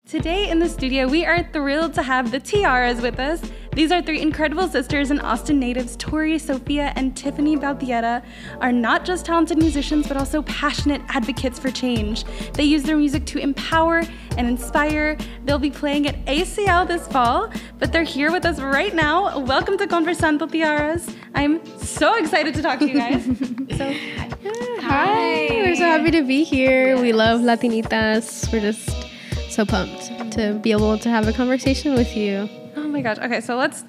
Today in the studio, we are thrilled to have the Tiarras with us. These are three incredible sisters and Austin natives. Tori, Sophia, and Tiffany Baldietta are not just talented musicians, but also passionate advocates for change. They use their music to empower and inspire. They'll be playing at ACL this fall, but they're here with us right now. Welcome to Conversando, Tiarras. I'm so excited to talk to you guys. So, Hi. We're so happy to be here. Yes. We love Latinitas. We're just so pumped to be able to have a conversation with you. Oh my gosh. Okay, so let's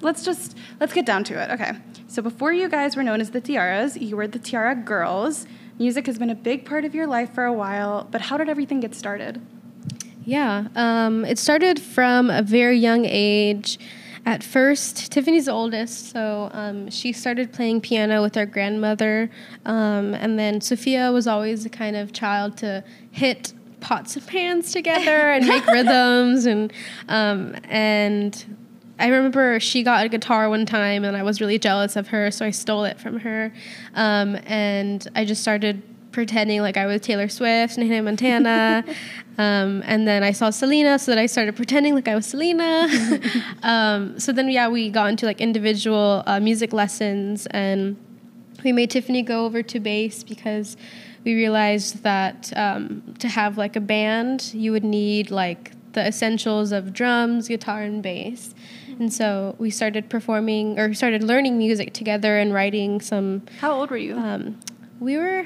get down to it. Okay. So before you guys were known as the Tiarras, you were the Tiara Girls. Music has been a big part of your life for a while, but how did everything get started? Yeah, it started from a very young age. At first, Tiffany's the oldest, so she started playing piano with her grandmother, and then Sophia was always the kind of child to hit pots and pans together and make rhythms, and I remember she got a guitar one time and I was really jealous of her, so I stole it from her, and I just started pretending like I was Taylor Swift and Hannah Montana, and then I saw Selena, so that I started pretending like I was Selena. So then we got into like individual music lessons, and we made Tiffany go over to bass because we realized that to have like a band, you would need like the essentials of drums, guitar, and bass. And so we started started learning music together and writing some. How old were you? We were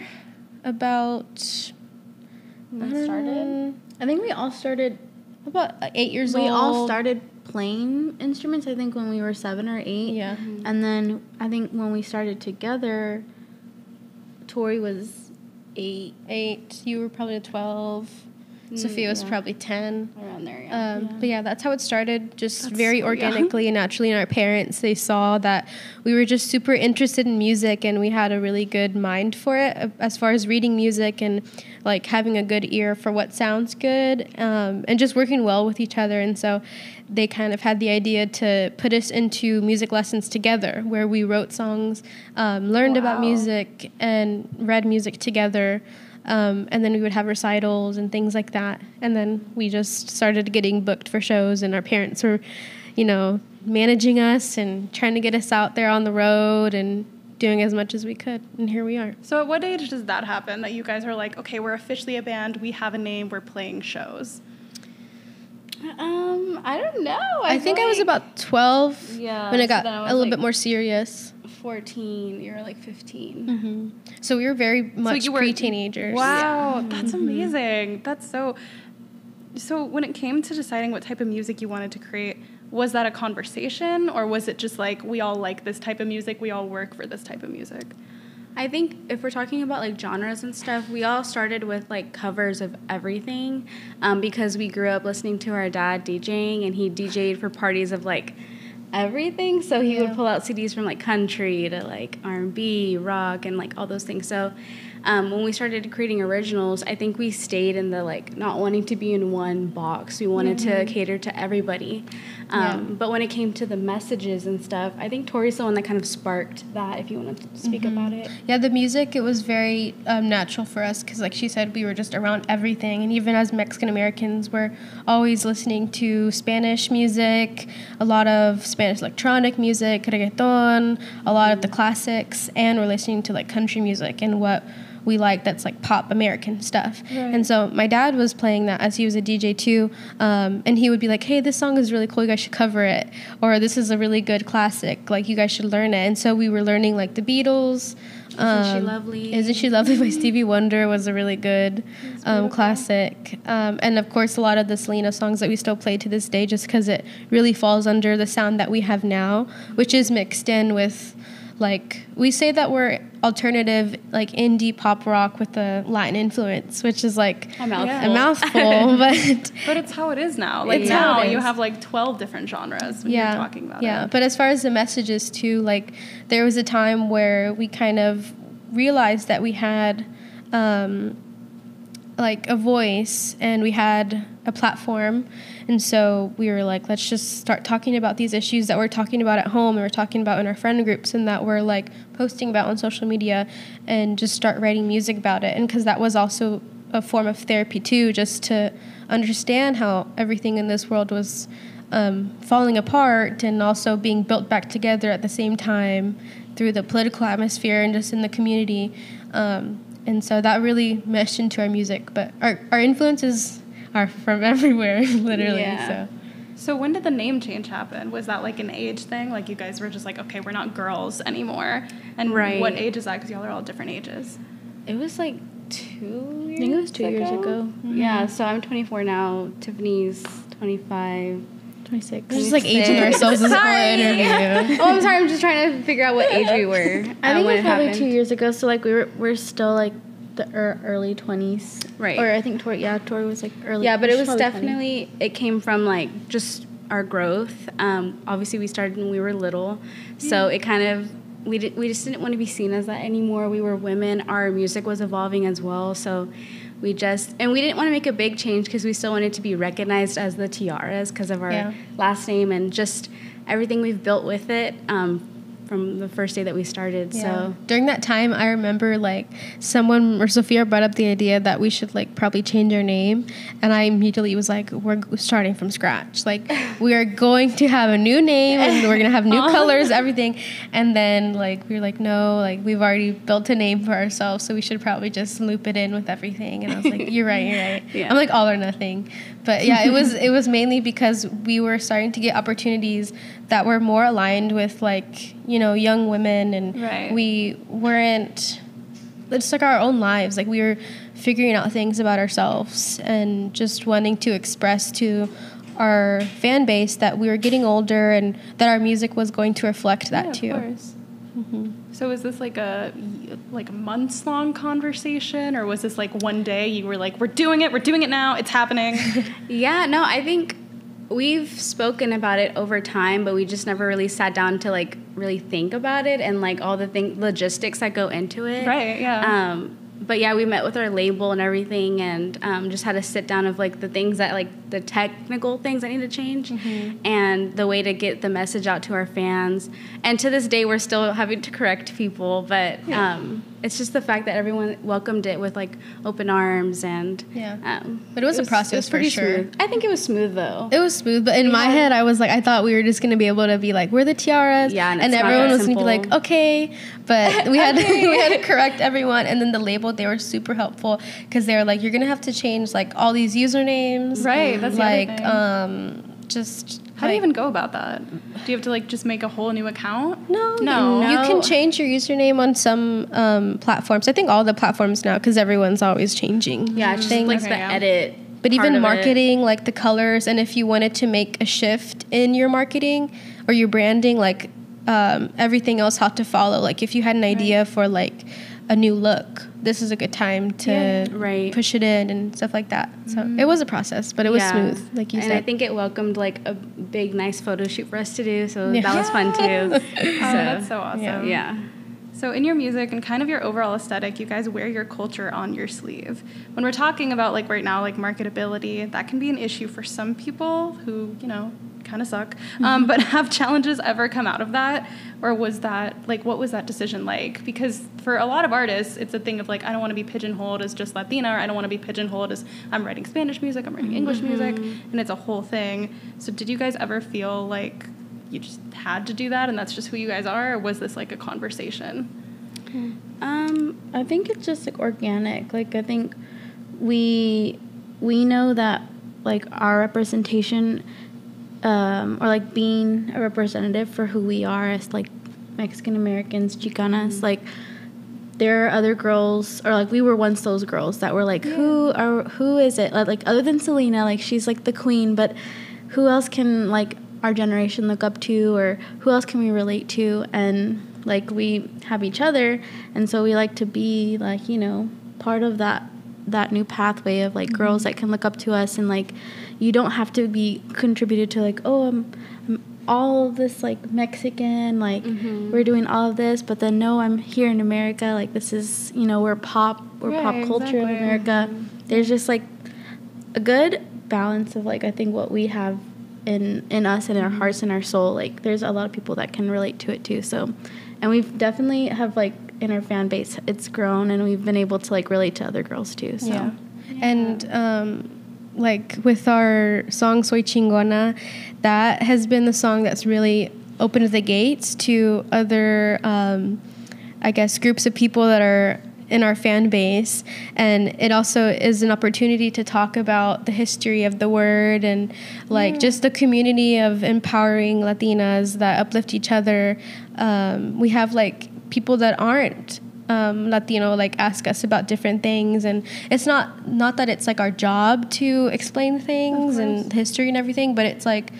about. I think we all started about 8 years old. We all started playing instruments, I think, when we were 7 or 8. Yeah. Mm-hmm. And then I think when we started together, Tori was 8. You were probably 12. Sophia was probably 10. Around there, yeah. But yeah, that's how it started, just very organically and naturally. And our parents, they saw that we were just super interested in music, and we had a really good mind for it as far as reading music and like having a good ear for what sounds good, and just working well with each other. And so they kind of had the idea to put us into music lessons together, where we wrote songs, learned about music, and read music together. And then we would have recitals and things like that. And then we just started getting booked for shows, and our parents were, managing us and trying to get us out there on the road and doing as much as we could. And here we are. So at what age does that happen, that you guys are like, okay, we're officially a band, we have a name, we're playing shows? I don't know. I think I was about 12 when it got a little bit more serious. 14, you were like 15. Mm-hmm. So we were very much pre-teenagers. Wow, yeah. That's amazing. That's so when it came to deciding what type of music you wanted to create, was that a conversation, or was it just like, we all like this type of music, we all work for this type of music? I think if we're talking about like genres and stuff, we all started with like covers of everything, because we grew up listening to our dad DJing, and he DJ'd for parties of like everything, so he would pull out CDs from like country to like R&B, rock, and like all those things. So when we started creating originals, I think we stayed in the like not wanting to be in one box. We wanted to cater to everybody. But when it came to the messages and stuff, I think Tori's the one that kind of sparked that, if you want to speak about it. Yeah, the music, it was very natural for us because, like she said, we were just around everything. And even as Mexican Americans, we're always listening to Spanish music, a lot of Spanish electronic music, reggaeton, a lot of the classics, and we're listening to like country music and what we like that's like pop American stuff. Right. And so my dad was playing that as he was a DJ too, and he would be like, hey, this song is really cool, you guys should cover it, or this is a really good classic, like you guys should learn it. And so we were learning like the Beatles. Isn't She Lovely? Isn't She Lovely by Stevie Wonder was a really good classic. And of course a lot of the Selena songs that we still play to this day, just because it really falls under the sound that we have now, which is mixed in with, like, we say that we're alternative, like indie pop rock with a Latin influence, which is like a mouthful, but it's how it is now. Like now you have like 12 different genres when you're talking about it. Yeah, but as far as the messages too, like there was a time where we kind of realized that we had like a voice and we had a platform, and so we were like, let's just start talking about these issues that we're talking about at home and we're talking about in our friend groups and that we're like posting about on social media, and just start writing music about it. And because that was also a form of therapy too, just to understand how everything in this world was falling apart and also being built back together at the same time through the political atmosphere and just in the community. And so that really meshed into our music. But our influences are from everywhere, literally. Yeah. So when did the name change happen? Was that like an age thing? Like you guys were just like, okay, we're not girls anymore. And what age is that? Because y'all are all different ages. It was like 2 years. I think it was 2 years ago. Mm-hmm. Yeah, so I'm 24 now. Tiffany's 25. 26. We're just like aging ourselves this whole interview. Oh, I'm sorry. I'm just trying to figure out what age we were. I think when it was probably happened. 2 years ago. So like we're still like the early 20s, Right. Or I think Tori was like early. Yeah, but it was probably definitely, it came from like just our growth. Obviously, we started when we were little, so it kind of, we just didn't want to be seen as that anymore. We were women. Our music was evolving as well, so we didn't want to make a big change because we still wanted to be recognized as the Tiarras because of our last name and just everything we've built with it. From the first day that we started. So during that time, I remember like someone or Sophia brought up the idea that we should like probably change our name, and I immediately was like, we're starting from scratch. Like we are going to have a new name and we're gonna have new colors, everything. And then like we were like, no, like we've already built a name for ourselves, so we should probably just loop it in with everything. And I was like, you're right. Yeah. I'm like all or nothing. But yeah, it was mainly because we were starting to get opportunities that were more aligned with like, you know, young women, and we weren't, it's like our own lives. Like we were figuring out things about ourselves and just wanting to express to our fan base that we were getting older and that our music was going to reflect that too. Of course. So was this like a months long conversation, or was this like one day you were like, we're doing it now, it's happening? Yeah, no, I think we've spoken about it over time, but we just never really sat down to like really think about it and like all the logistics that go into it. Right, yeah. But yeah, we met with our label and everything, and just had a sit down of like the things that like the technical things that need to change, and the way to get the message out to our fans. And to this day, we're still having to correct people, but it's just the fact that everyone welcomed it with like open arms, and but it was a process. It was pretty for sure. smooth. I think it was smooth though. It was smooth, but in my head, I was like, I thought we were just gonna be able to be like, we're the Tiarras, and everyone was gonna be like, okay, but we had to correct everyone, and then the label, they were super helpful because they were like, you're gonna have to change like all these usernames, right? That's like the other thing. just. How do you even go about that? Do you have to like just make a whole new account? No. You can change your username on some platforms. I think all the platforms now, because everyone's always changing. Yeah, it's just like the edit. But even marketing, like the colors, and if you wanted to make a shift in your marketing or your branding, like everything else had to follow. Like if you had an idea for like a new look, this is a good time to push it in and stuff like that. So it was a process, but it was smooth, like you said. And I think it welcomed like a big, nice photo shoot for us to do. So that was fun too. That's so awesome. Yeah. So in your music and kind of your overall aesthetic, you guys wear your culture on your sleeve. When we're talking about like right now, like marketability, that can be an issue for some people who, you know, kind of suck. But have challenges ever come out of that? Or was that, like, what was that decision like? Because for a lot of artists, it's a thing of like, I don't want to be pigeonholed as just Latina, or I don't want to be pigeonholed as I'm writing Spanish music, I'm writing English music, and it's a whole thing. So did you guys ever feel like you just had to do that and that's just who you guys are, or was this like a conversation? I think it's just like organic. Like I think we know that like our representation or like being a representative for who we are as like Mexican Americans, Chicanas, like there are other girls, or like we were once those girls that were like, who is it? Like other than Selena, like she's like the queen, but who else can like our generation look up to, or who else can we relate to? And like we have each other, and so we like to be like, you know, part of that new pathway of like girls that can look up to us, and like you don't have to be contributed to like, oh, I'm all of this like Mexican, like we're doing all of this, but then no, I'm here in America, like this is, you know, we're pop culture in America. There's just like a good balance of like I think what we have in us and in our hearts and our soul. Like there's a lot of people that can relate to it too. So, and we've definitely have like in our fan base, it's grown, and we've been able to like relate to other girls too. So And like with our song Soy Chingona, that has been the song that's really opened the gates to other I guess groups of people that are in our fan base, and it also is an opportunity to talk about the history of the word and like just the community of empowering Latinas that uplift each other. We have like people that aren't Latino like ask us about different things, and it's not that it's like our job to explain things and history and everything, but it's like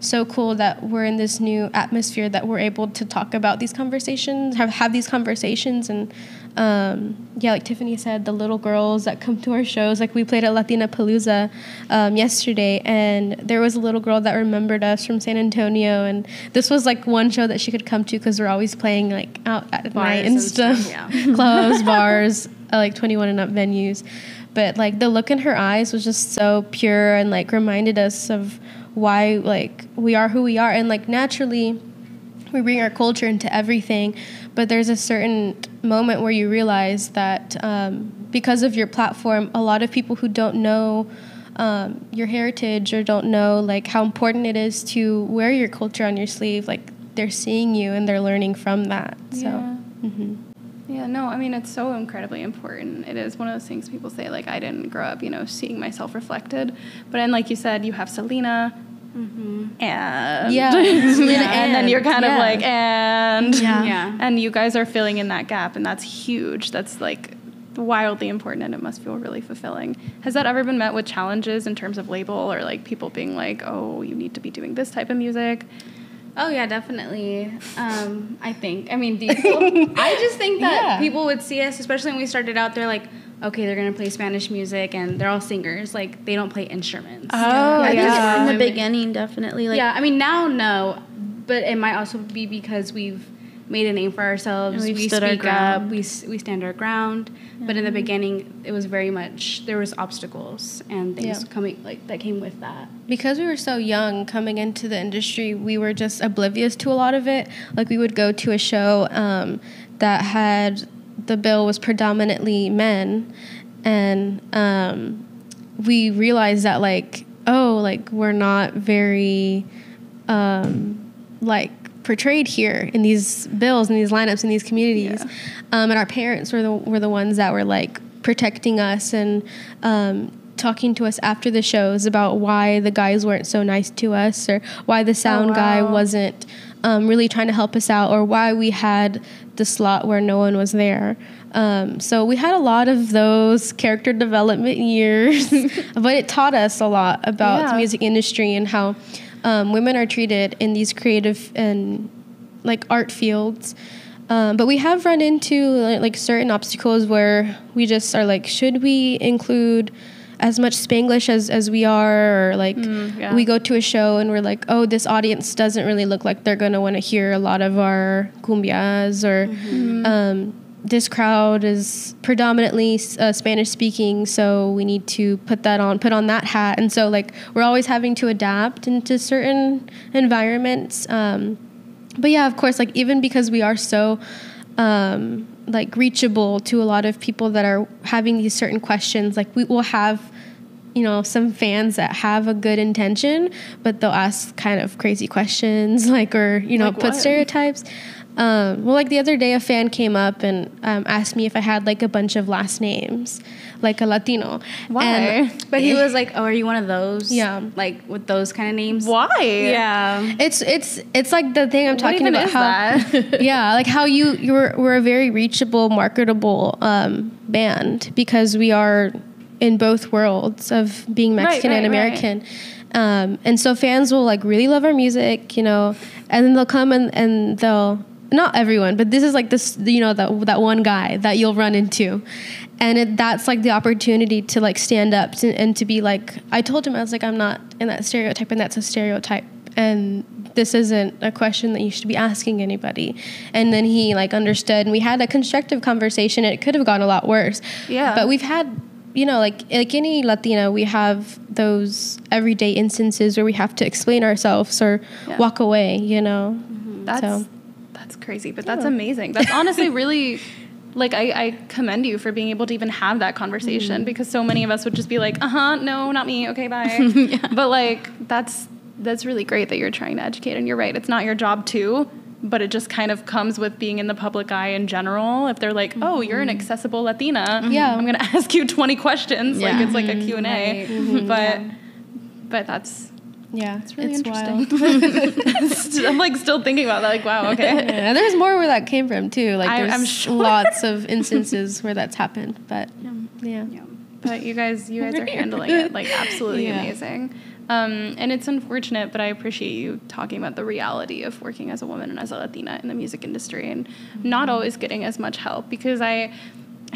so cool that we're in this new atmosphere that we're able to talk about these conversations, have these conversations. And like Tiffany said, the little girls that come to our shows, like we played at Latina Palooza yesterday, and there was a little girl that remembered us from San Antonio, and this was like one show that she could come to because we're always playing like out at night and stuff, clubs, bars, like 21 and up venues. But like the look in her eyes was just so pure and like reminded us of why like we are who we are. And like naturally we bring our culture into everything, but there's a certain moment where you realize that because of your platform, a lot of people who don't know your heritage or don't know like how important it is to wear your culture on your sleeve, like they're seeing you and they're learning from that. Yeah, no, I mean, it's so incredibly important. It is one of those things people say, like, I didn't grow up, seeing myself reflected. But then, like you said, you have Selena, and and then you're kind of like, and you guys are filling in that gap, and that's huge. That's, like, wildly important, and it must feel really fulfilling. Has that ever been met with challenges in terms of label or, like, people being like, oh, you need to be doing this type of music? Oh, yeah, definitely. I just think that people would see us, especially when we started out, they're like, okay, they're going to play Spanish music, and they're all singers. Like, they don't play instruments. Oh, I think in the beginning, definitely. Like, yeah, I mean, now, no. But it might also be because we've made a name for ourselves. We speak up. We stand our ground. Yeah. But in the beginning, it was very much, there was obstacles and things coming, like, that came with that. Because we were so young coming into the industry, we were just oblivious to a lot of it. Like, we would go to a show that had, the bill was predominantly men, and we realized that, like, we're not very, portrayed here in these bills and these lineups in these communities, and our parents were the ones that were like protecting us and talking to us after the shows about why the guys weren't so nice to us, or why the sound guy wasn't really trying to help us out, or why we had the slot where no one was there. So we had a lot of those character development years, but it taught us a lot about the music industry and how women are treated in these creative and like art fields. But we have run into like certain obstacles where we just are like, should we include as much Spanglish as we are, or like we go to a show and we're like, oh, this audience doesn't really look like they're going to want to hear a lot of our cumbias, or this crowd is predominantly Spanish speaking, so we need to put on that hat. And so like we're always having to adapt into certain environments. But yeah, of course, like even because we are so like reachable to a lot of people that are having these certain questions, like we will have some fans that have a good intention, but they'll ask kind of crazy questions, like, or like put stereotypes. Well, like the other day, a fan came up and asked me if I had like a bunch of last names, like a Latino. Why? But he was like, "Oh, are you one of those? Yeah, like with those kind of names." Why? Yeah, it's like the thing I'm talking about. How that? Yeah, like how we're a very reachable, marketable band because we are in both worlds of being Mexican and American. And so fans will like really love our music, and then they'll come and they'll, not everyone, but this is like this, that one guy that you'll run into. And that's like the opportunity to like stand up and to be like, I told him, I was like, I'm not in that stereotype, and that's a stereotype. And this isn't a question that you should be asking anybody. And then he like understood, and we had a constructive conversation. It could have gone a lot worse. Yeah. But we've had, like any Latina, we have those everyday instances where we have to explain ourselves or walk away, That's crazy, but that's amazing. That's honestly really like, I commend you for being able to even have that conversation, because so many of us would just be like, no, not me. Okay, bye. Yeah. But like, that's really great that you're trying to educate. And you're right. It's not your job too, but it just kind of comes with being in the public eye in general. If they're like, oh, you're an accessible Latina. I'm going to ask you 20 questions. Yeah. Like, it's like a Q&A. Right. But that's... Yeah, it's really interesting. I'm like still thinking about that. Like, wow, okay. Yeah, there's more where that came from too. Like, I'm sure. Lots of instances where that's happened. But yeah. But you guys are handling it like absolutely amazing. And it's unfortunate, but I appreciate you talking about the reality of working as a woman and as a Latina in the music industry, and not always getting as much help, because I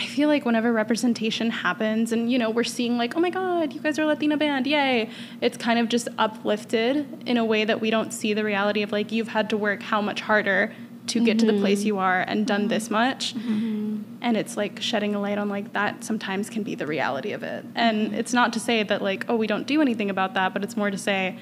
feel like whenever representation happens and, you know, we're seeing like, oh my God, you guys are a Latina band, yay, it's kind of just uplifted in a way that we don't see the reality of like, you've had to work how much harder to get to the place you are and done this much. And it's like shedding a light on like that sometimes can be the reality of it. And it's not to say that like, oh, we don't do anything about that, but it's more to say,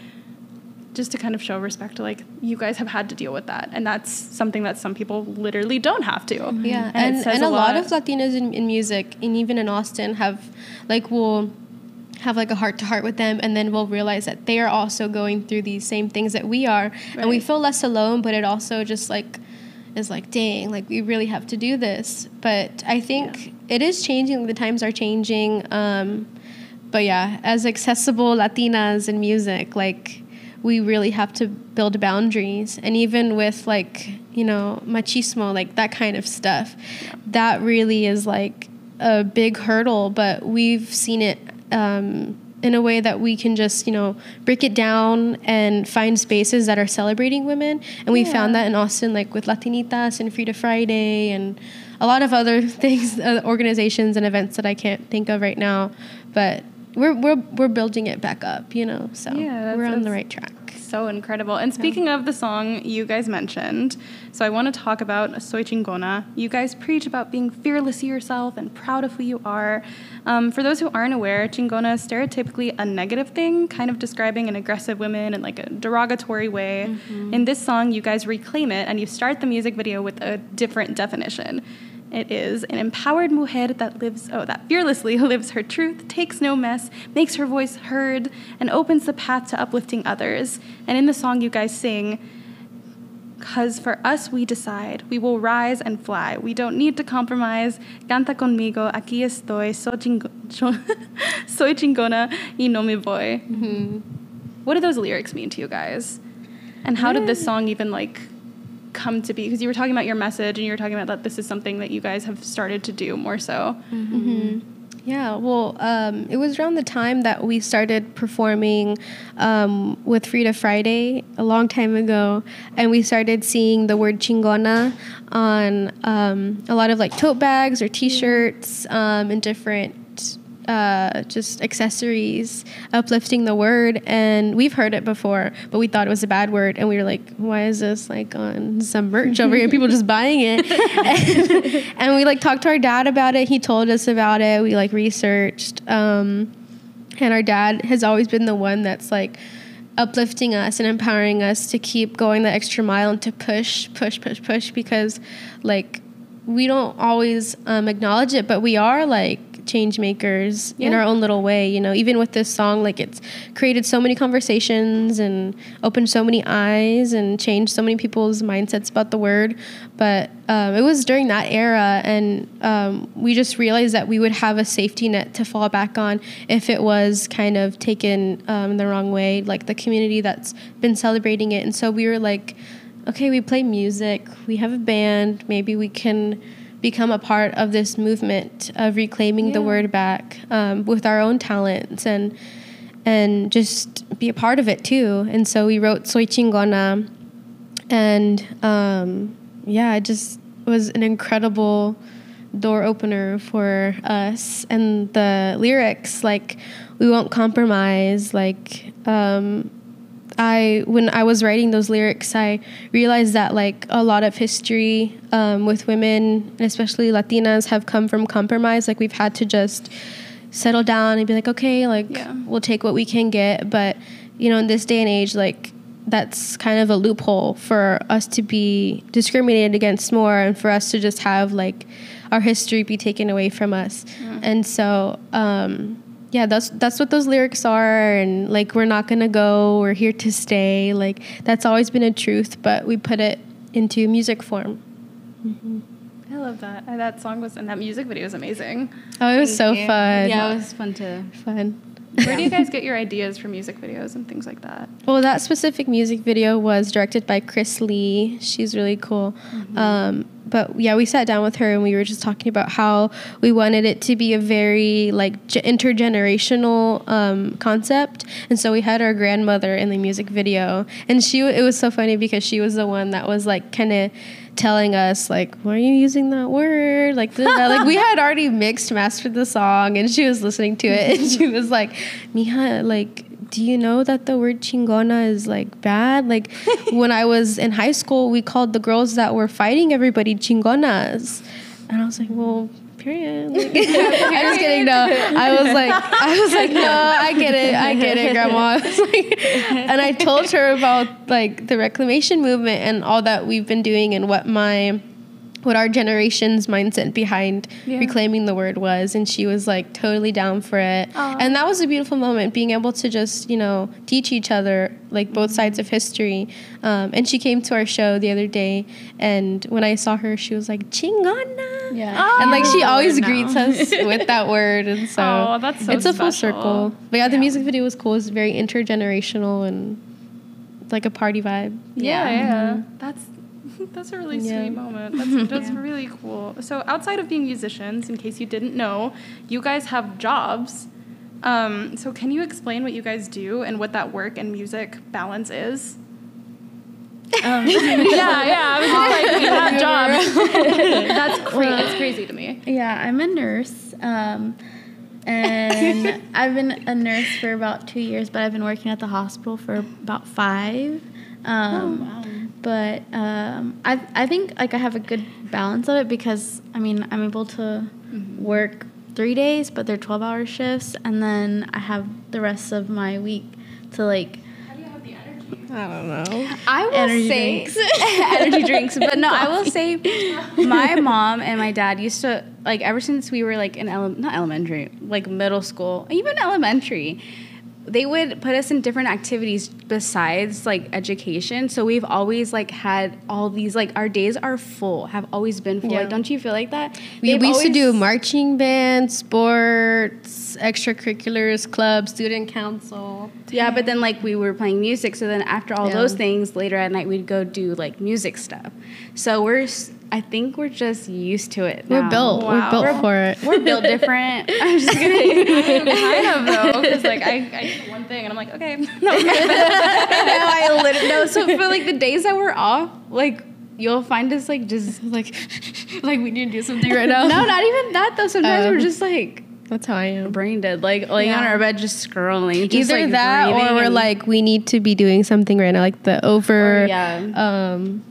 just to kind of show respect to like, you guys have had to deal with that. And that's something that some people literally don't have to. Yeah. And a lot of Latinas in music, and even in Austin, we'll have like a heart-to-heart with them, and then we'll realize that they are also going through these same things that we are. Right. And we feel less alone, but it also just like is like, dang, like we really have to do this. But I think it is changing. The times are changing. But yeah, as accessible Latinas in music, like, we really have to build boundaries. And even with like, you know, machismo, like that kind of stuff, that really is like a big hurdle, but we've seen it in a way that we can just, you know, break it down and find spaces that are celebrating women. And we found that in Austin, like with Latinitas and Frida Friday and a lot of other things, organizations and events that I can't think of right now. But we're building it back up, you know, so we're on the right track. So incredible. And speaking of the song you guys mentioned, so I want to talk about Soy Chingona. You guys preach about being fearless of yourself and proud of who you are. For those who aren't aware, chingona is stereotypically a negative thing, kind of describing an aggressive woman in like a derogatory way. In this song, you guys reclaim it, and you start the music video with a different definition. It is an empowered mujer that fearlessly lives her truth, takes no mess, makes her voice heard, and opens the path to uplifting others. And in the song, you guys sing, "'Cause for us we decide, we will rise and fly. We don't need to compromise. Canta conmigo, aquí estoy, soy chingona y no me voy." What do those lyrics mean to you guys? And how did this song even like come to be? Because you were talking about your message, and you were talking about that this is something that you guys have started to do more so. Yeah, well, it was around the time that we started performing with Frida Friday a long time ago, and we started seeing the word chingona on a lot of like tote bags or t-shirts and different just accessories uplifting the word. And we've heard it before, but we thought it was a bad word, and we were like, why is this like on some merch over here, people just buying it? And we like talked to our dad about it. He told us about it. We like researched, and our dad has always been the one that's like uplifting us and empowering us to keep going the extra mile and to push, because like we don't always acknowledge it, but we are like change makers in our own little way, you know. Even with this song, like it's created so many conversations and opened so many eyes and changed so many people's mindsets about the word. But it was during that era, and we just realized that we would have a safety net to fall back on if it was kind of taken the wrong way, like the community that's been celebrating it. And so we were like, okay, we play music, we have a band, maybe we can become a part of this movement of reclaiming the word back with our own talents and just be a part of it too. And so we wrote Soy Chingona, and it just was an incredible door opener for us. And the lyrics, like, we won't compromise, like, when I was writing those lyrics, I realized that like a lot of history with women, and especially Latinas, have come from compromise. Like we've had to just settle down and be like, okay, like we'll take what we can get. But, you know, in this day and age, like that's kind of a loophole for us to be discriminated against more, and for us to just have like our history be taken away from us. And so yeah, that's what those lyrics are. And like, we're not gonna go, we're here to stay. Like, that's always been a truth, but we put it into music form. I love that. That song was, and that music video was amazing. Oh, it was so fun. Yeah, it was fun too. Where do you guys get your ideas for music videos and things like that? Well, that specific music video was directed by Chris Lee. She's really cool. But yeah, we sat down with her and we were just talking about how we wanted it to be a very like intergenerational concept. And so we had our grandmother in the music video, and it was so funny because she was the one that was like kind of telling us like, why are you using that word? Like, like we had already mastered the song, and she was listening to it, and she was like, Mija, like, do you know that the word chingona is like bad? Like, when I was in high school, we called the girls that were fighting everybody chingonas. And I was like, well, period. Like, I'm just kidding. No, I was like, no, I get it, Grandma. And I told her about like the reclamation movement and all that we've been doing, and what our generation's mindset behind reclaiming the word was, and she was like totally down for it. Aww. And that was a beautiful moment, being able to just, teach each other like both sides of history. And she came to our show the other day, and when I saw her, she was like, chingona. Yeah. And like, she always greets us with that word, and so, that's so it's special. a full circle. But yeah, the music video was cool. It was very intergenerational and like a party vibe. Yeah. That's a really sweet moment. That's really cool. So outside of being musicians, in case you didn't know, you guys have jobs. So can you explain what you guys do and what that work and music balance is? I was just like, you have jobs. That's crazy to me. Yeah, I'm a nurse. And I've been a nurse for about 2 years, but I've been working at the hospital for about 5. Wow. But I think like I have a good balance of it, because I mean, I'm able to work 3 days, but they're 12-hour shifts, and then I have the rest of my week to like. How do you have the energy? I don't know. I will say energy drinks, but no, I will say my mom and my dad used to, like, ever since we were like in not elementary, like middle school, even elementary, they would put us in different activities besides like education. So we've always like had all these, like, our days are full, have always been full. Like, don't you feel like that? We used to do marching band, sports, extracurriculars, club, student council. Yeah, but then like we were playing music. So then after all those things, later at night we'd go do like music stuff. So I think we're just used to it now. We're built for it. We're built different. I'm just kidding. Kind of though, because like I do one thing and I'm like, okay. No, so for like the days that we're off, like you'll find us like just like we need to do something right now. No, not even that though. Sometimes we're just like, that's how I am. Brain dead, like laying on our bed just scrolling. Just, either like, that, or we're like, we need to be doing something right now, like the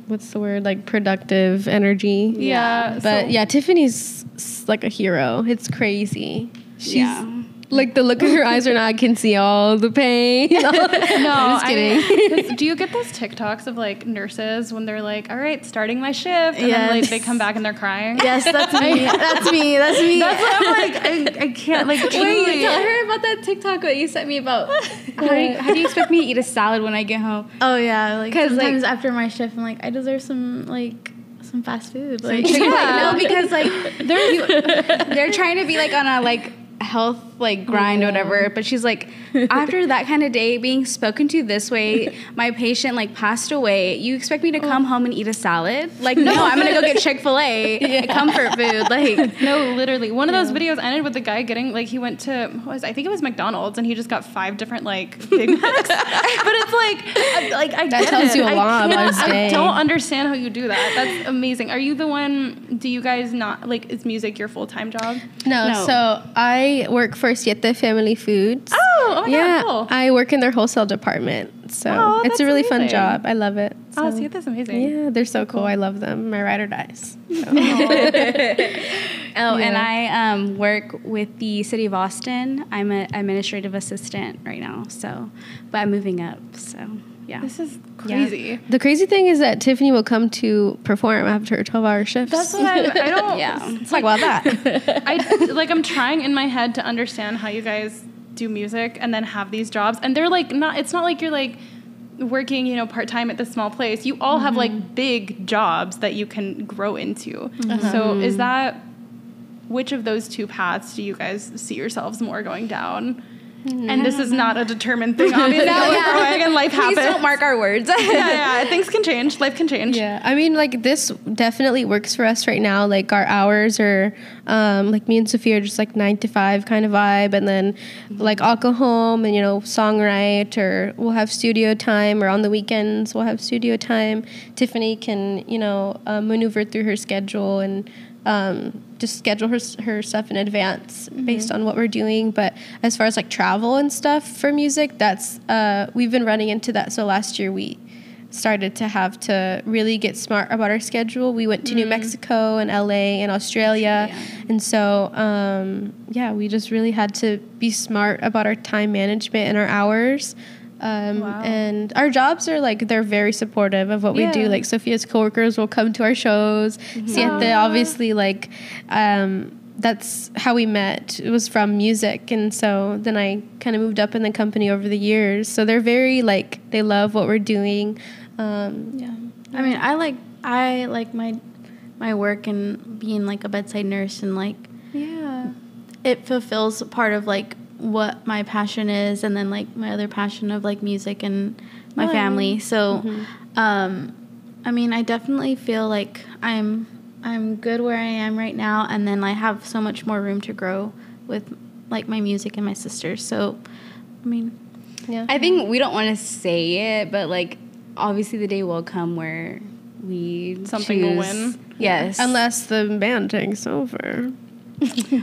what's the word, like productive energy. Yeah. But yeah, Tiffany's like a hero. It's crazy. She's like, the look in her eyes right now, I can see all the pain. No, I'm just kidding. Do you get those TikToks of like nurses when they're like, all right, starting my shift, and then like they come back and they're crying? Yes, that's me. That's me. That's what I'm like, I can't, like, Wait, tell her about that TikTok that you sent me about how do you expect me to eat a salad when I get home? Oh yeah, like sometimes after my shift, I'm like, I deserve some fast food. Like, no, because like they're trying to be like on a like health like grind or whatever, but she's like, after that kind of day being spoken to this way, my patient like passed away, you expect me to come home and eat a salad? Like, no, I'm gonna go get Chick-fil-A, comfort food. Like, no, literally one of those videos ended with the guy getting, like, he went to, I think it was McDonald's, and he just got 5 different like Big Macs. But it's like I that tells you a lot about his day. I don't understand how you do that. That's amazing. Are you the one, do you guys not, like, is music your full-time job? No. So I work for Siete Family Foods. Oh my God, cool. I work in their wholesale department. So it's a really fun job. I love it. So, Siete is amazing. Yeah, they're so cool. I love them. My ride or dies. So. Oh, and I work with the city of Austin. I'm an administrative assistant right now. But I'm moving up. So yeah, this is crazy. Yeah. The crazy thing is that Tiffany will come to perform after her 12-hour shifts. That's what I don't. Yeah, let's talk about that. I'm trying in my head to understand how you guys do music and then have these jobs, and they're like not. It's not like you're like working, part-time at this small place. You all have like big jobs that you can grow into. So is that, which of those two paths do you guys see yourselves more going down? And this is not a determined thing, obviously. We're growing and life happens. Please don't mark our words. yeah, things can change. Life can change. Yeah, I mean, like, this definitely works for us right now. Like, our hours are, like, me and Sophia are just, like, 9 to 5 kind of vibe. And then, like, I'll go home and, songwrite, or we'll have studio time, or on the weekends we'll have studio time. Tiffany can, maneuver through her schedule and just schedule her stuff in advance based on what we're doing. But as far as like travel and stuff for music, that's we've been running into that. So last year we started to have to really get smart about our schedule. We went to New Mexico and LA and Australia. And so we just really had to be smart about our time management and our hours. And our jobs are like, they're very supportive of what we do. Like, Sophia's coworkers will come to our shows. Siete, obviously, like, that's how we met. It was from music. And so then I kind of moved up in the company over the years. So they're very, like, they love what we're doing. I mean, I like my work and being like a bedside nurse, and like, it fulfills part of like what my passion is, and then like my other passion of like music and my family. So I mean, I definitely feel like I'm good where I am right now, and then I have so much more room to grow with like my music and my sisters. So I mean, I think we don't want to say it, but like obviously the day will come where something will win. Yes, unless the band takes over.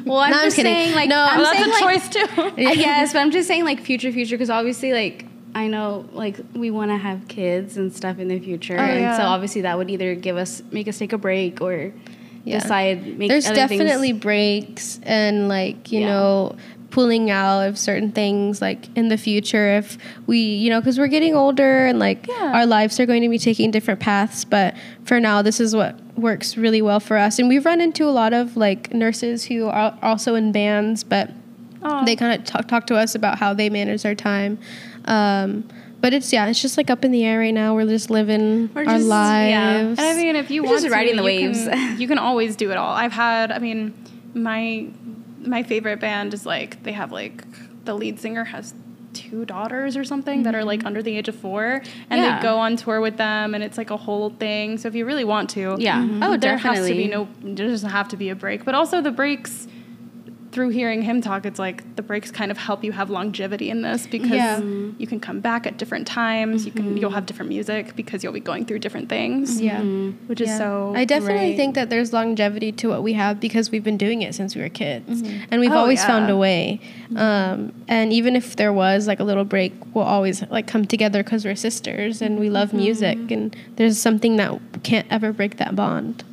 Well, I'm just saying, like, I'm that's saying, a choice too. Yes, but I'm just saying, like, future, because obviously, like, I know, like, we want to have kids and stuff in the future, so obviously that would either make us take a break or decide. There's definitely breaks and like you know, pulling out of certain things like in the future if we because we're getting older and like our lives are going to be taking different paths. But for now, this is what works really well for us, and we've run into a lot of like nurses who are also in bands, but they kind of talk to us about how they manage their time. But it's just like up in the air right now. We're just living our lives. And I mean, if you want just riding the waves, you can always do it all. My favorite band is like, they have like, the lead singer has 2 daughters or something that are like under the age of 4, and they go on tour with them, and it's like a whole thing. So if you really want to, there has to be there doesn't have to be a break, but also the breaks. Through hearing him talk, it's like the breaks kind of help you have longevity in this, because you can come back at different times. You'll have different music because you'll be going through different things. Which is so. I definitely think that there's longevity to what we have because we've been doing it since we were kids, and we've always found a way. And even if there was like a little break, we'll always like come together because we're sisters and we love music, and there's something that can't ever break that bond.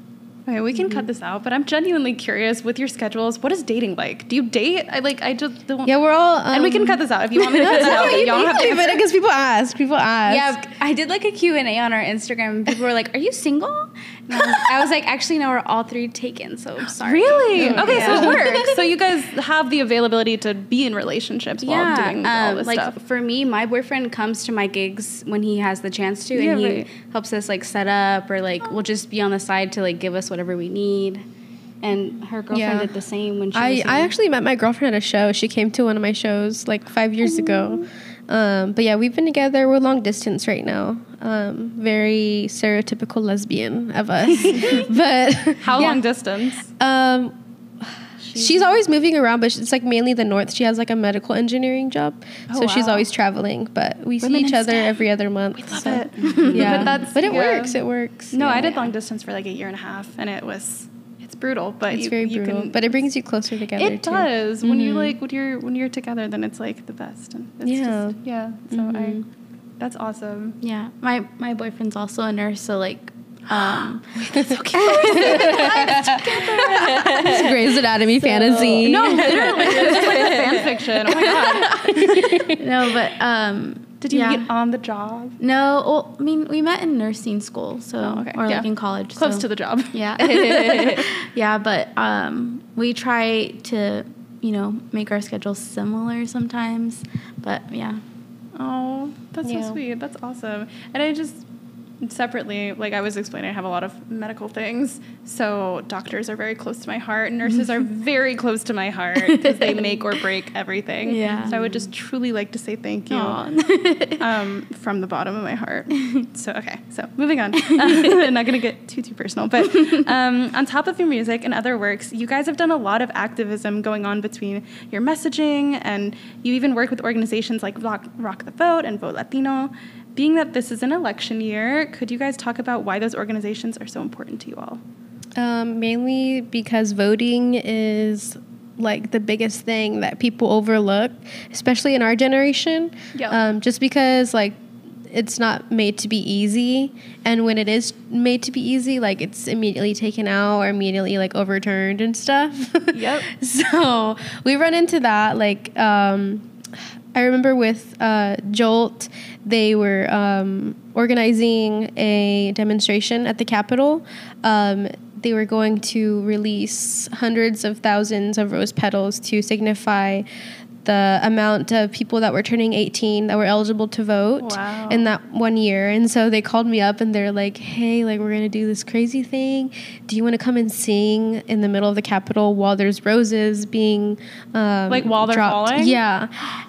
Okay, we can cut this out, but I'm genuinely curious with your schedules. What is dating like? Do you date? I just don't. Yeah, we're all. And we can cut this out if you want me to cut this out. You don't have to, because people ask. Yeah, I did like a Q&A on our Instagram, and people were like, "Are you single?" And I was like, "Actually, no, we're all 3 taken." So I'm sorry. Really? Okay, so it works. So you guys have the availability to be in relationships while doing all this stuff. For me, my boyfriend comes to my gigs when he has the chance to, and he helps us like set up, or like we'll just be on the side to like give us whatever we need. And her girlfriend did the same when she was I actually met my girlfriend at a show. She came to one of my shows like 5 years ago. But yeah, we've been together. We're long distance right now. Very stereotypical lesbian of us. But how long distance? She's always moving around, but it's like mainly the north. She has like a medical engineering job, so she's always traveling. But we see each other every other month. We love it. Yeah, but it works. It works. No, I did long distance for like 1.5 years, and it's brutal, but it's very brutal. But it brings you closer together. It does. When you like when you're together, then it's like the best. And it's So that's awesome. Yeah, my boyfriend's also a nurse, so like That's so cute. It's Grey's Anatomy fantasy. No, literally, this is like a fan fiction. Oh my god. No, but did you get on the job? No, well, I mean, we met in nursing school, so okay. or like in college, close to the job. Yeah, yeah, but we try to, you know, make our schedules similar sometimes, but yeah. Oh, that's so sweet. That's awesome. And I just separately, like I was explaining, I have a lot of medical things, so doctors are very close to my heart, and nurses are very close to my heart because they make or break everything. Yeah. So I would just truly like to say thank you from the bottom of my heart. So okay, so moving on. I'm not gonna get too personal, but on top of your music and other works, you guys have done a lot of activism going on between your messaging, and you even work with organizations like Rock the Vote and Vote Latino. Being that this is an election year, could you guys talk about why those organizations are so important to you all? Mainly because voting is like the biggest thing that people overlook, especially in our generation. Yep. Just because like it's not made to be easy, and when it is made to be easy, like it's immediately taken out or immediately like overturned and stuff. Yep. So we run into that. Like I remember with Jolt, they were organizing a demonstration at the Capitol. They were going to release hundreds of thousands of rose petals to signify the amount of people that were turning 18 that were eligible to vote in that 1 year. And so they called me up and they're like, hey, like we're going to do this crazy thing. Do you want to come and sing in the middle of the Capitol while there's roses being like while they're dropped? falling? Yeah.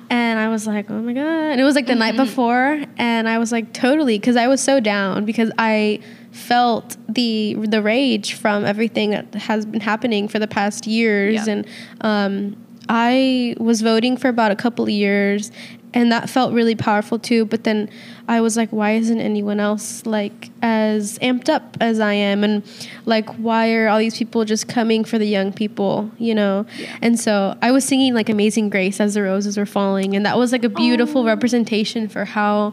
And I was like, oh my God. And it was like the night before. And I was like, totally. Because I was so down because I felt the rage from everything that has been happening for the past years. Yeah. And I was voting for about a couple of years, and that felt really powerful too. But then I was like, why isn't anyone else like as amped up as I am? And like, why are all these people just coming for the young people, you know? Yeah. And so I was singing like Amazing Grace as the roses were falling. And that was like a beautiful representation for how,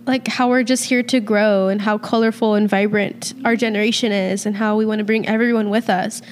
like how we're just here to grow and how colorful and vibrant our generation is and how we want to bring everyone with us.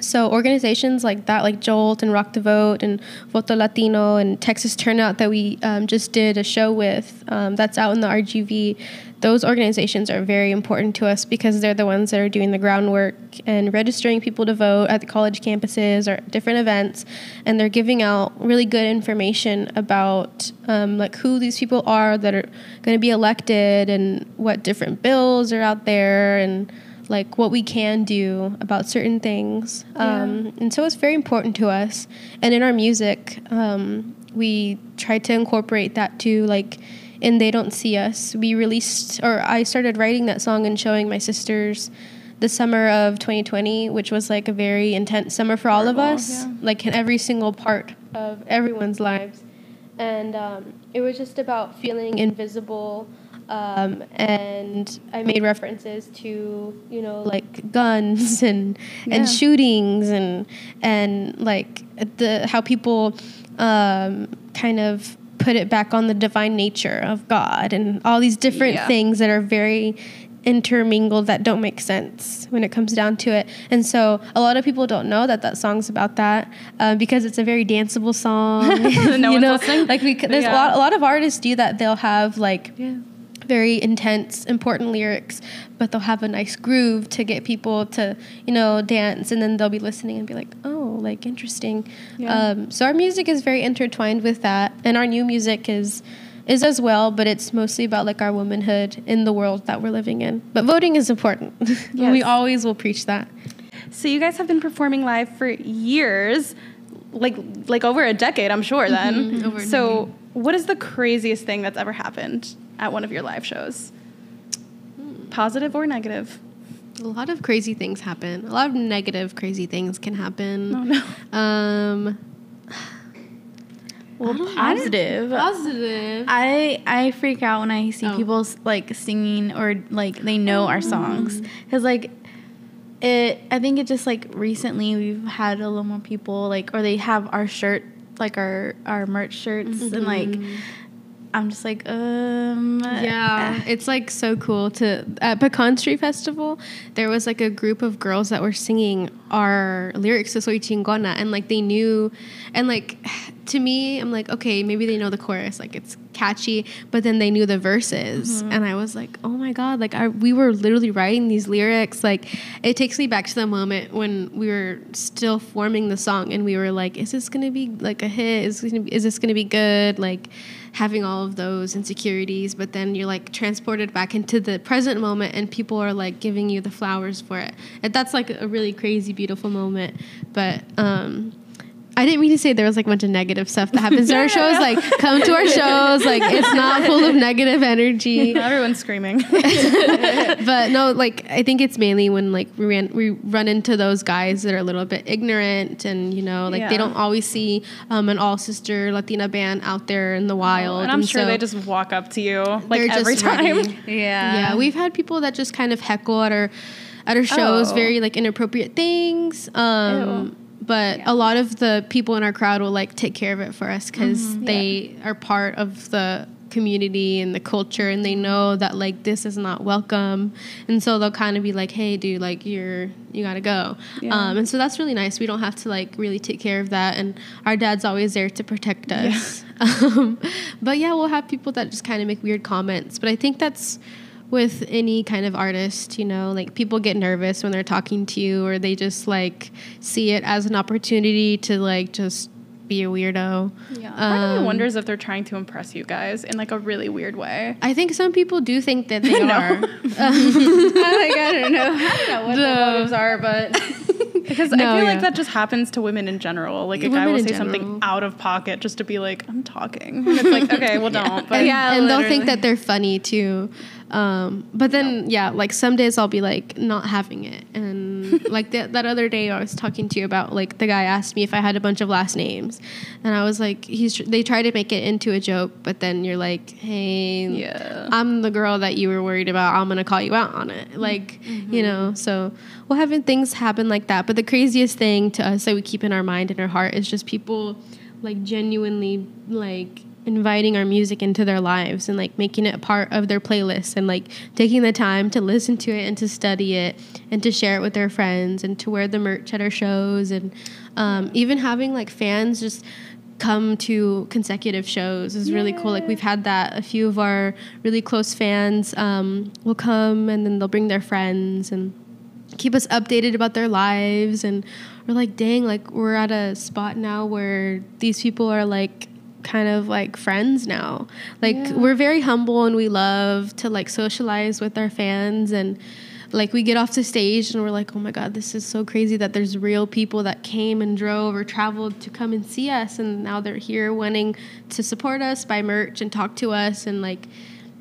So organizations like that, like Jolt and Rock the Vote and Voto Latino and Texas Turnout that we just did a show with, that's out in the RGV, those organizations are very important to us because they're the ones that are doing the groundwork and registering people to vote at the college campuses or different events. And they're giving out really good information about like who these people are that are going to be elected and what different bills are out there and like what we can do about certain things. And so it's very important to us. And in our music, we try to incorporate that too, like in They Don't See Us. I started writing that song and showing my sisters the summer of 2020, which was like a very intense summer for all of us, like in every single part of everyone's lives. And it was just about feeling invisible. And I made references to, you know, like guns and shootings and like how people kind of put it back on the divine nature of God and all these different things that are very intermingled that don't make sense when it comes down to it. And so a lot of people don't know that song's about that because it's a very danceable song. No one's listening. Like there's a lot of artists do that. They'll have like very intense, important lyrics, but they'll have a nice groove to get people to, you know, dance, and then they'll be listening and be like, oh, like interesting. So our music is very intertwined with that, and our new music is as well, but it's mostly about like our womanhood in the world that we're living in. But voting is important. We always will preach that. So you guys have been performing live for years, like over a decade, I'm sure then. Over a decade. What is the craziest thing that's ever happened at one of your live shows? Positive or negative? A lot of crazy things happen. A lot of negative, crazy things can happen. Oh, no. Well, positive. I freak out when I see people like singing or like they know our songs, because like I think it just like recently we've had a little more people like, or they have our shirt, like our merch shirts, and like I'm just like, Yeah, it's like so cool at Pecan Street Festival, there was like a group of girls that were singing our lyrics to Soy Chingona, and like they knew, and like to me, I'm like, okay, maybe they know the chorus, like it's catchy, but then they knew the verses, and I was like, oh my God, like we were literally writing these lyrics. Like it takes me back to the moment when we were still forming the song, and we were like, is this gonna be like a hit? Is this gonna be good? Like having all of those insecurities, but then you're like transported back into the present moment, and people are like giving you the flowers for it, and that's like a really crazy, beautiful moment. But I didn't mean to say there was like a bunch of negative stuff that happens to our shows. Like, come to our shows. Like, it's not full of negative energy. Everyone's screaming. But no, like, I think it's mainly when like we run into those guys that are a little bit ignorant, and you know, like they don't always see an all sister Latina band out there in the wild. And I'm sure they just walk up to you like every time. Yeah, we've had people that just kind of heckle at our shows, very like inappropriate things. But a lot of the people in our crowd will like take care of it for us, because they are part of the community and the culture, and they know that like this is not welcome, and so they'll kind of be like, hey dude, like you gotta go. And so that's really nice. We don't have to like really take care of that, and our dad's always there to protect us. But yeah, we'll have people that just kind of make weird comments, but I think that's with any kind of artist, you know, like people get nervous when they're talking to you, or they just like see it as an opportunity to like just be a weirdo. Part of me wonders if they're trying to impress you guys in like a really weird way. I think some people do think that they are. I don't know what the motives are, but because I feel like that just happens to women in general. Like a guy will say something out of pocket just to be like, I'm talking. And it's like, okay, well don't. But and they'll think that they're funny too. But then, like some days I'll be like not having it. And like that other day I was talking to you about, like the guy asked me if I had a bunch of last names, and I was like, they try to make it into a joke, but then you're like, hey, I'm the girl that you were worried about. I'm going to call you out on it. Like, you know, so we'll have things happen like that. But the craziest thing to us that we keep in our mind and our heart is just people like genuinely like inviting our music into their lives and like making it a part of their playlist, and like taking the time to listen to it and to study it and to share it with their friends and to wear the merch at our shows, and even having like fans just come to consecutive shows is really cool. Like we've had that. A few of our really close fans will come, and then they'll bring their friends and keep us updated about their lives, and we're like, dang, like we're at a spot now where these people are like kind of like friends now. Like we're very humble, and we love to like socialize with our fans, and like we get off the stage and we're like, oh my God, this is so crazy that there's real people that came and drove or traveled to come and see us, and now they're here wanting to support us, buy merch and talk to us. And like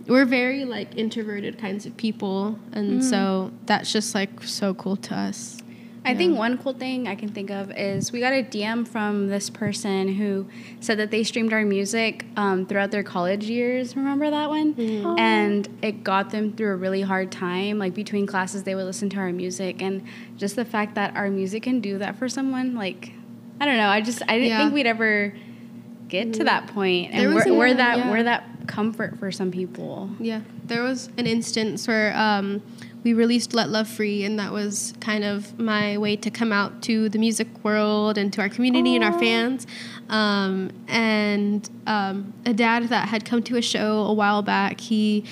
we're very like introverted kinds of people, and so that's just like so cool to us. I think one cool thing I can think of is we got a DM from this person who said that they streamed our music throughout their college years. Remember that one? Mm-hmm. And it got them through a really hard time. Like between classes, they would listen to our music, and just the fact that our music can do that for someone, like, I don't know. I didn't think we'd ever get to that point, and we're that comfort for some people. Yeah, there was an instance where we released Let Love Free, and that was kind of my way to come out to the music world and to our community and our fans. And a dad that had come to a show a while back, he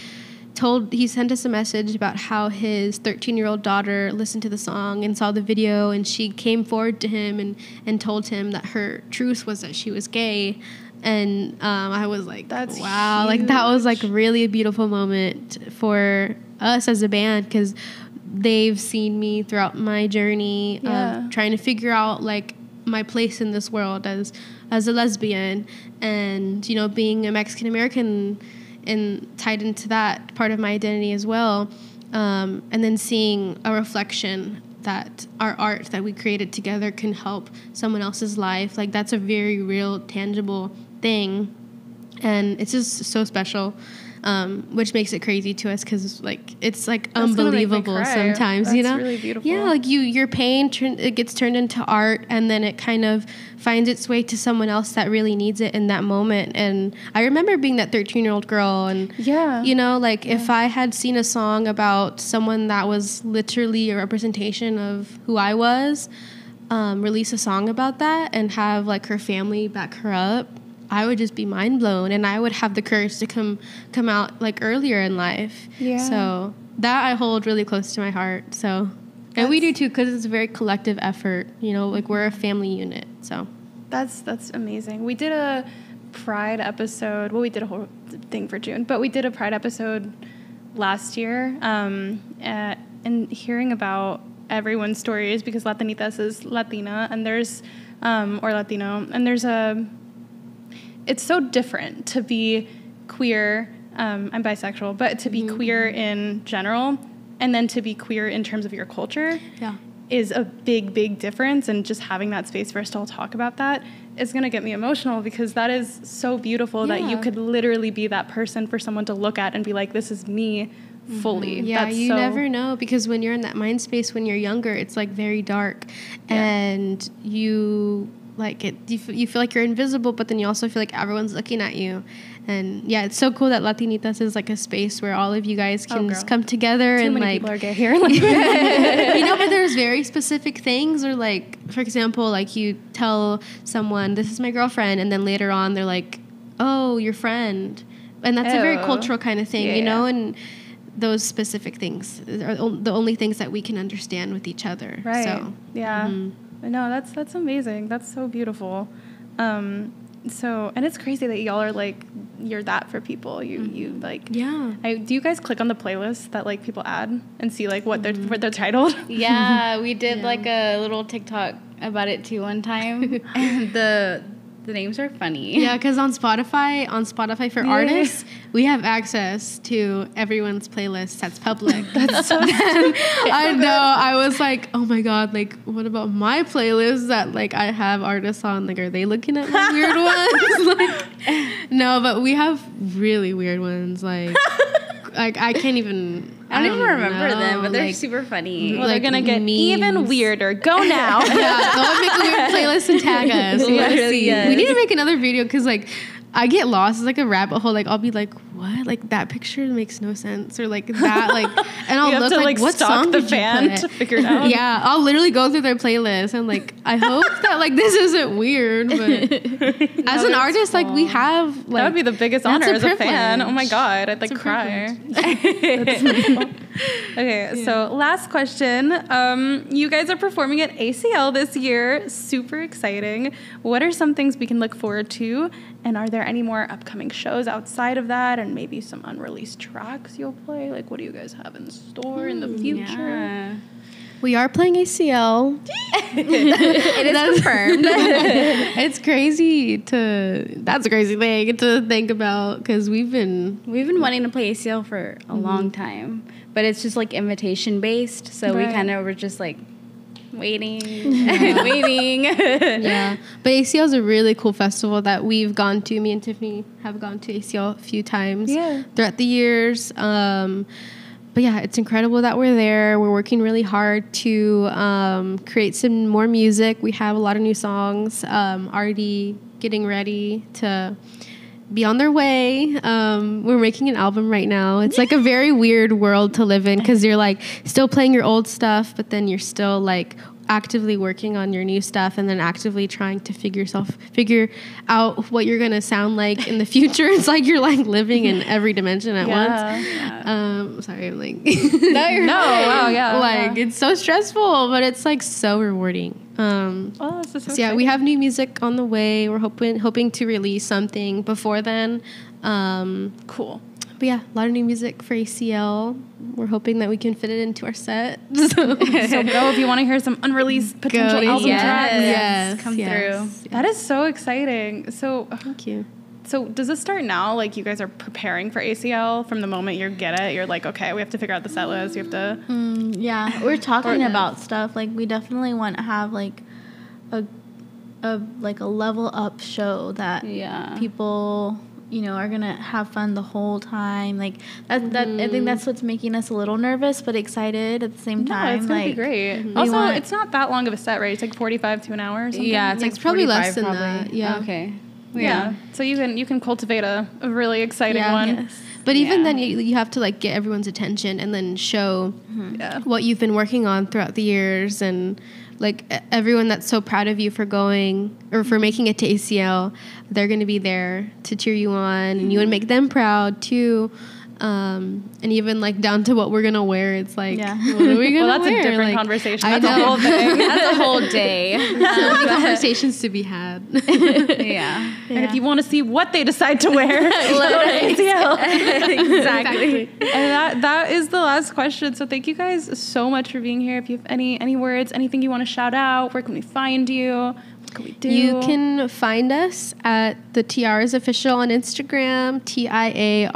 sent us a message about how his 13-year-old daughter listened to the song and saw the video, and she came forward to him and told him that her truth was that she was gay. And I was like, that's wow, huge. Like that was like really a beautiful moment for us as a band, because they've seen me throughout my journey trying to figure out like my place in this world as a lesbian, and you know, being a Mexican American and tied into that part of my identity as well, and then seeing a reflection that our art that we created together can help someone else's life. Like that's a very real, tangible thing. And it's just so special, which makes it crazy to us because like it's like That's unbelievable sometimes. That's you know, really beautiful. Yeah, like your pain it gets turned into art, and then it kind of finds its way to someone else that really needs it in that moment. And I remember being that 13-year-old girl, and you know, like if I had seen a song about someone that was literally a representation of who I was, release a song about that and have like her family back her up, I would just be mind blown, and I would have the courage to come out like earlier in life. Yeah. So that I hold really close to my heart. So, and we do too, because it's a very collective effort. You know, like we're a family unit. So that's amazing. We did a Pride episode. Well, we did a whole thing for June, but we did a Pride episode last year, and hearing about everyone's stories, because Latinitas is Latina, and there's or Latino, and there's it's so different to be queer. I'm bisexual, but to be queer in general, and then to be queer in terms of your culture, is a big difference. And just having that space for us to all talk about that is going to get me emotional, because that is so beautiful that you could literally be that person for someone to look at and be like, this is me fully. Yeah, you never know, because when you're in that mind space when you're younger, it's like very dark, and you like it. You feel like you're invisible, but then you also feel like everyone's looking at you. And yeah, it's so cool that Latinitas is like a space where all of you guys can just come together. Too and many like people are gay here. You know, but there's very specific things, or like, for example, like you tell someone, this is my girlfriend, and then later on they're like, oh, your friend. And that's a very cultural kind of thing, you know, and those specific things are the only things that we can understand with each other. Right. So, No, that's amazing. That's so beautiful. So, and it's crazy that y'all are like, you're that for people. You like, do you guys click on the playlist that like people add and see like what they're titled? Yeah, we did like a little TikTok about it too one time. And the names are funny. Yeah, because on Spotify for artists, we have access to everyone's playlist that's public. That's so I know. I was like, oh my God, like, what about my playlist that like I have artists on? Like, are they looking at my weird ones? Like, no, but we have really weird ones. Like I can't even. I don't even remember them, but they're like, super funny. Well, they're gonna get even weirder. Go now. Go make a weird playlist and tag us. Literally, yes. We need to make another video, because like I get lost. It's like a rabbit hole. Like I'll be like, what? Like that picture makes no sense, or like that, like, and I'll look like, what song the did band you to figure it out. Yeah, I'll literally go through their playlist and like, I hope that like this isn't weird, but as an artist, like we have like, that would be the biggest honor as a fan. Oh my God, I'd like cry. Okay, so last question. You guys are performing at ACL this year. Super exciting. What are some things we can look forward to? And are there any more upcoming shows outside of that, and maybe some unreleased tracks you'll play? Like, what do you guys have in store in the future? Yeah. We are playing ACL. It is confirmed. It's crazy that's a crazy thing to think about, because we've been wanting to play ACL for a long time, but it's just like invitation based. So we kind of were just like waiting. Yeah, but ACL is a really cool festival that we've gone to. Me and Tiffany have gone to ACL a few times throughout the years. But yeah, it's incredible that we're there. We're working really hard to create some more music. We have a lot of new songs already getting ready to be on their way. We're making an album right now. It's like a very weird world to live in, because you're like still playing your old stuff, but then you're still like actively working on your new stuff, and then actively trying to figure out what you're gonna sound like in the future. It's like you're like living in every dimension at once. Yeah. Sorry, I'm like it's so stressful, but it's like so rewarding. We have new music on the way. We're hoping to release something before then. Cool. But yeah, a lot of new music for ACL. We're hoping that we can fit it into our set. So go if you want to hear some unreleased potential album tracks. Yes, come through. That is so exciting. So thank you. So does this start now? Like, you guys are preparing for ACL from the moment you get it? You're like, okay, we have to figure out the set list. We have to... yeah, we're talking about stuff. Like, we definitely want to have, like, a level up show that people you know, are gonna have fun the whole time. Like that I think that's what's making us a little nervous but excited at the same time. No, it's gonna like, be great. Also, it's not that long of a set, right? It's like 45 to an hour or something. Yeah, it's like probably 45 less than probably. that. Yeah. Okay. Yeah. So you can cultivate a really exciting one. Yes. But even then, you have to like get everyone's attention and then show what you've been working on throughout the years, and like everyone that's so proud of you for going or for making it to ACL, they're going to be there to cheer you on, and you want to make them proud too. And even like down to what we're gonna wear, it's like, what are we gonna well, that's wear? a different like, conversation. I That's a know. whole thing. That's a whole day. So many conversations to be had. Yeah. And if you want to see what they decide to wear, go to ACL. Exactly. And that is the last question. So thank you guys so much for being here. If you have any words, anything you want to shout out, where can we find you? What can we do? You can find us at the Tiarras Official on Instagram, TIARRAS,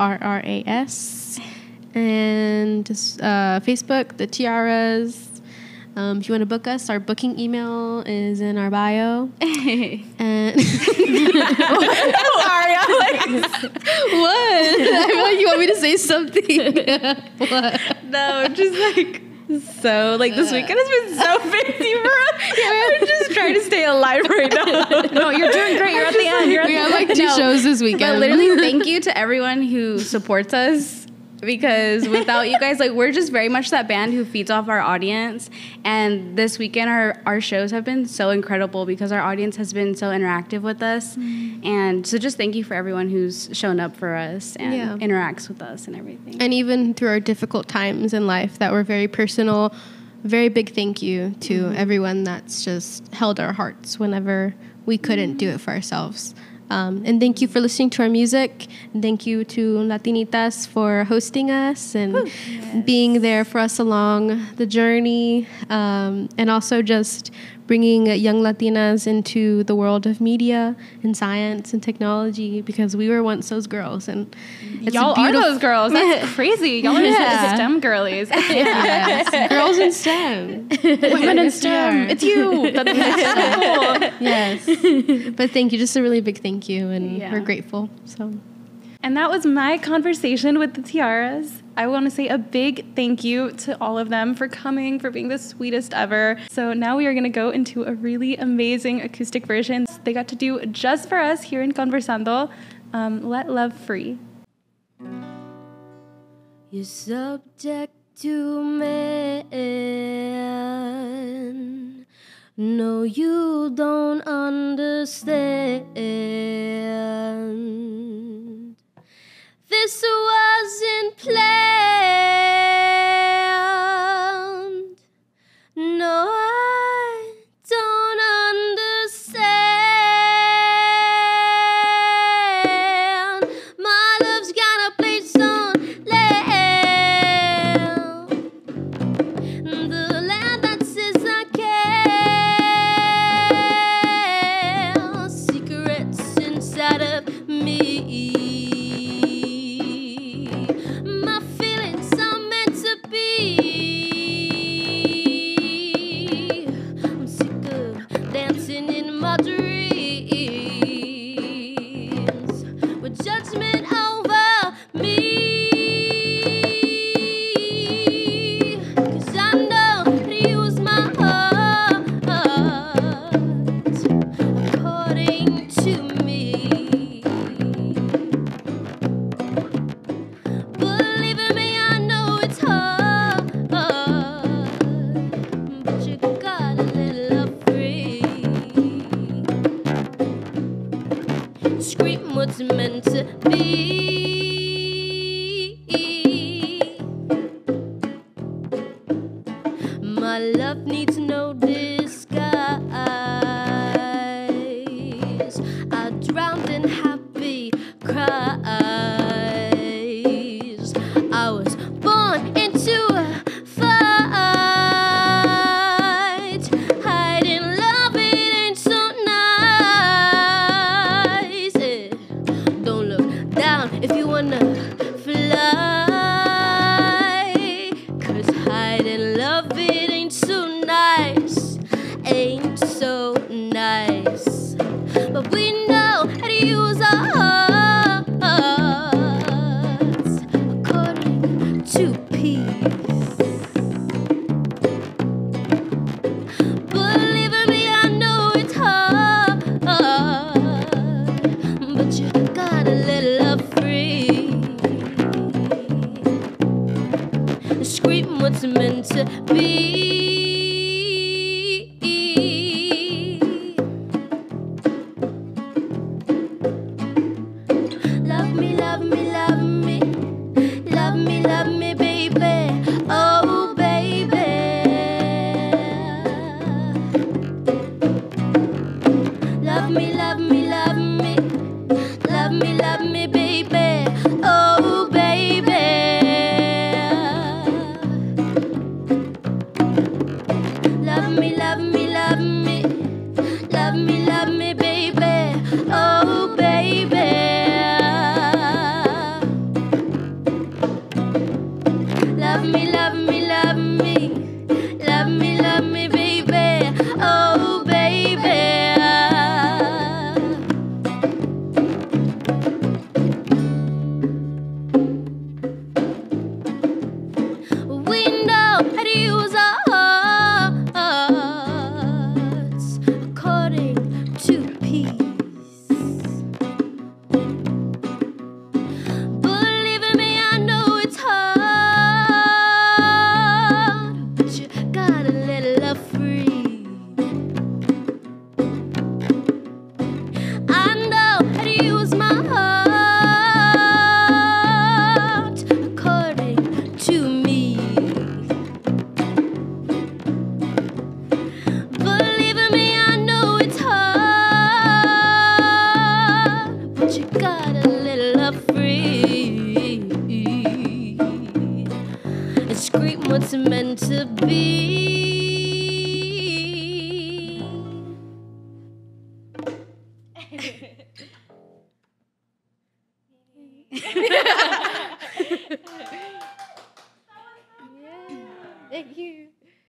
and Facebook, the Tiarras. If you want to book us, our booking email is in our bio. And Sorry, I'm like, what? I feel like you want me to say something. What? no, just like, so, like, this weekend has been so busy for us. We're just trying to stay alive right now. No, you're doing great. You're at the end. You're at We the have like 2 shows this weekend. But literally, thank you to everyone who supports us, because without you guys, like, we're just very much that band who feeds off our audience. And this weekend, our shows have been so incredible because our audience has been so interactive with us. And so just thank you for everyone who's shown up for us and interacts with us and everything. And even through our difficult times in life that were very personal, very big thank you to everyone that's just held our hearts whenever we couldn't do it for ourselves. And thank you for listening to our music. And thank you to Latinitas for hosting us and being there for us along the journey. And also just bringing young Latinas into the world of media and science and technology, because we were once those girls. And it's Y'all are those girls. That's crazy. Y'all are just STEM girlies. Yes. Girls in STEM. Women in STEM. It's you. That's so cool. Yes. But thank you. Just a really big thank you. And we're grateful. So. And that was my conversation with the Tiarras. I want to say a big thank you to all of them for coming, for being the sweetest ever. So now we are going to go into a really amazing acoustic version they got to do just for us here in Conversando, Let Love Free. You're subject to man. No, you don't understand. This wasn't planned. No, I don't understand. My love's got a place on land, the land that says I care. Secrets inside of me. to peace. Believe me, I know it's hard, but you gotta let love free. Scream what's meant to be. Love me, love me, love me. Love me, love me, baby. Oh, baby. Love me, love me, love me. Love me, love me, baby. Oh, baby. Love me, love me, love me. Love me, love me, baby. Oh, baby. Love me, love me, love me. Love me, love me, baby. Oh, baby. We know how to use our hearts according to peace. Believe me, I know it's hard, but you gotta let love free. I know how to use my heart according to me. Believe me, I know it's hard, but you gotta let love free and scream what's meant to be. Thank you.